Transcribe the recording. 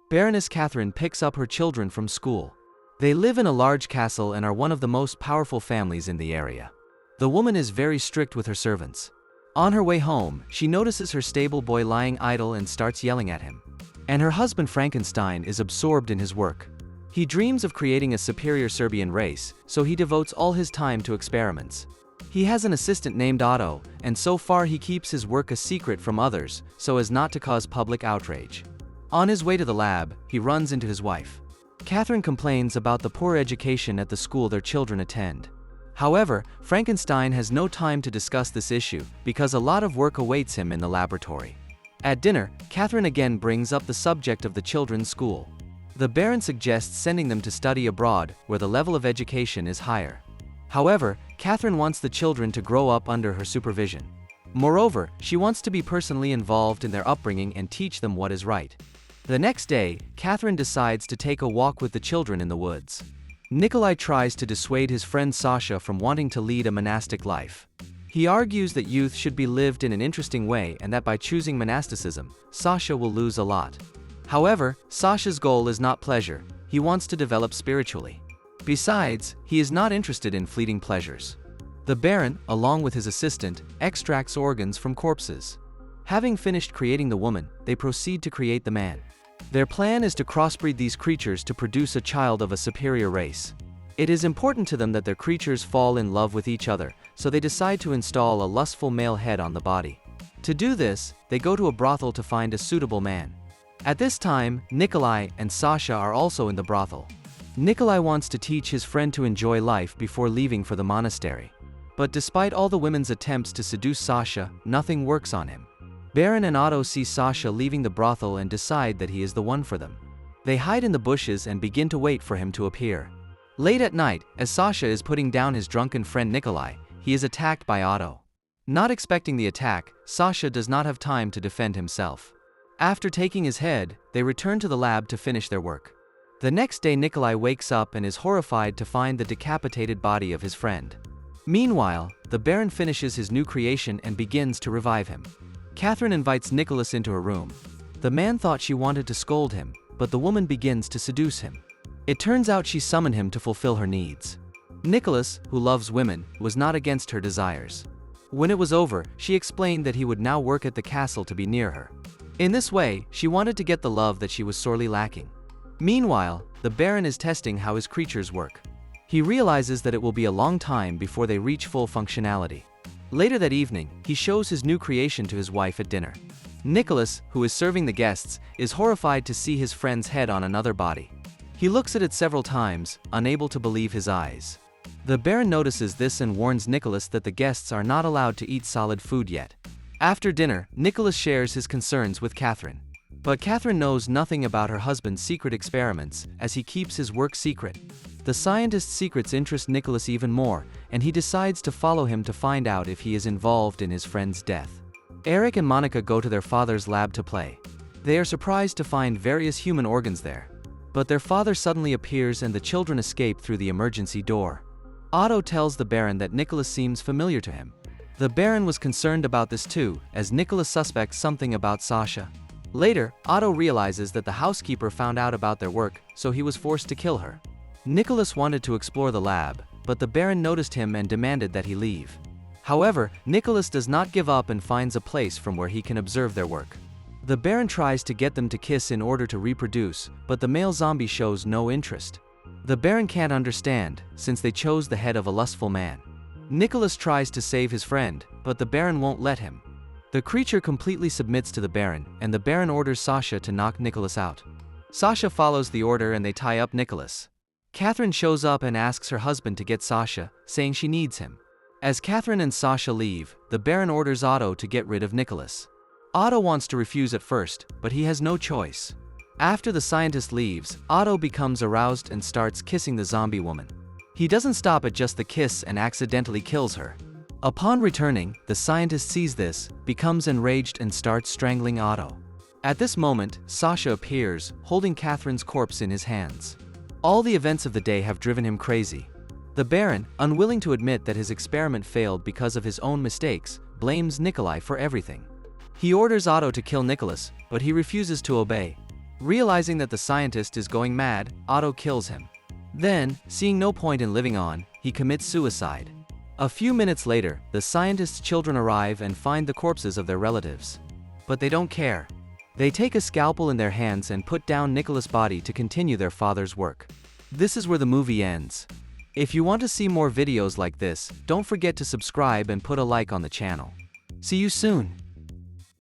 Baroness Catherine picks up her children from school. They live in a large castle and are one of the most powerful families in the area. The woman is very strict with her servants. On her way home, she notices her stable boy lying idle and starts yelling at him. And her husband Frankenstein is absorbed in his work. He dreams of creating a superior Serbian race, so he devotes all his time to experiments. He has an assistant named Otto, and so far he keeps his work a secret from others, so as not to cause public outrage. On his way to the lab, he runs into his wife. Catherine complains about the poor education at the school their children attend. However, Frankenstein has no time to discuss this issue because a lot of work awaits him in the laboratory. At dinner, Catherine again brings up the subject of the children's school. The Baron suggests sending them to study abroad, where the level of education is higher. However, Catherine wants the children to grow up under her supervision. Moreover, she wants to be personally involved in their upbringing and teach them what is right. The next day, Catherine decides to take a walk with the children in the woods. Nikolai tries to dissuade his friend Sasha from wanting to lead a monastic life. He argues that youth should be lived in an interesting way and that by choosing monasticism, Sasha will lose a lot. However, Sasha's goal is not pleasure, he wants to develop spiritually. Besides, he is not interested in fleeting pleasures. The Baron, along with his assistant, extracts organs from corpses. Having finished creating the woman, they proceed to create the man. Their plan is to crossbreed these creatures to produce a child of a superior race. It is important to them that their creatures fall in love with each other, so they decide to install a lustful male head on the body. To do this, they go to a brothel to find a suitable man. At this time, Nikolai and Sasha are also in the brothel. Nikolai wants to teach his friend to enjoy life before leaving for the monastery. But despite all the women's attempts to seduce Sasha, nothing works on him. Baron and Otto see Sasha leaving the brothel and decide that he is the one for them. They hide in the bushes and begin to wait for him to appear. Late at night, as Sasha is putting down his drunken friend Nikolai, he is attacked by Otto. Not expecting the attack, Sasha does not have time to defend himself. After taking his head, they return to the lab to finish their work. The next day Nikolai wakes up and is horrified to find the decapitated body of his friend. Meanwhile, the Baron finishes his new creation and begins to revive him. Catherine invites Nicholas into her room. The man thought she wanted to scold him, but the woman begins to seduce him. It turns out she summoned him to fulfill her needs. Nicholas, who loves women, was not against her desires. When it was over, she explained that he would now work at the castle to be near her. In this way, she wanted to get the love that she was sorely lacking. Meanwhile, the Baron is testing how his creatures work. He realizes that it will be a long time before they reach full functionality. Later that evening, he shows his new creation to his wife at dinner. Nicholas, who is serving the guests, is horrified to see his friend's head on another body. He looks at it several times, unable to believe his eyes. The Baron notices this and warns Nicholas that the guests are not allowed to eat solid food yet. After dinner, Nicholas shares his concerns with Catherine. But Catherine knows nothing about her husband's secret experiments, as he keeps his work secret. The scientist's secrets interest Nicholas even more, and he decides to follow him to find out if he is involved in his friend's death. Eric and Monica go to their father's lab to play. They are surprised to find various human organs there. But their father suddenly appears and the children escape through the emergency door. Otto tells the Baron that Nicholas seems familiar to him. The Baron was concerned about this too, as Nicholas suspects something about Sasha. Later, Otto realizes that the housekeeper found out about their work, so he was forced to kill her. Nicholas wanted to explore the lab, but the Baron noticed him and demanded that he leave. However, Nicholas does not give up and finds a place from where he can observe their work. The Baron tries to get them to kiss in order to reproduce, but the male zombie shows no interest. The Baron can't understand, since they chose the head of a lustful man. Nicholas tries to save his friend, but the Baron won't let him. The creature completely submits to the Baron, and the Baron orders Sasha to knock Nicholas out. Sasha follows the order and they tie up Nicholas. Catherine shows up and asks her husband to get Sasha, saying she needs him. As Catherine and Sasha leave, the Baron orders Otto to get rid of Nicholas. Otto wants to refuse at first, but he has no choice. After the scientist leaves, Otto becomes aroused and starts kissing the zombie woman. He doesn't stop at just the kiss and accidentally kills her. Upon returning, the scientist sees this, becomes enraged and starts strangling Otto. At this moment, Sasha appears, holding Catherine's corpse in his hands. All the events of the day have driven him crazy. The Baron, unwilling to admit that his experiment failed because of his own mistakes, blames Nikolai for everything. He orders Otto to kill Nicholas, but he refuses to obey. Realizing that the scientist is going mad, Otto kills him. Then, seeing no point in living on, he commits suicide. A few minutes later, the scientist's children arrive and find the corpses of their relatives. But they don't care. They take a scalpel in their hands and put down Nicholas' body to continue their father's work. This is where the movie ends. If you want to see more videos like this, don't forget to subscribe and put a like on the channel. See you soon.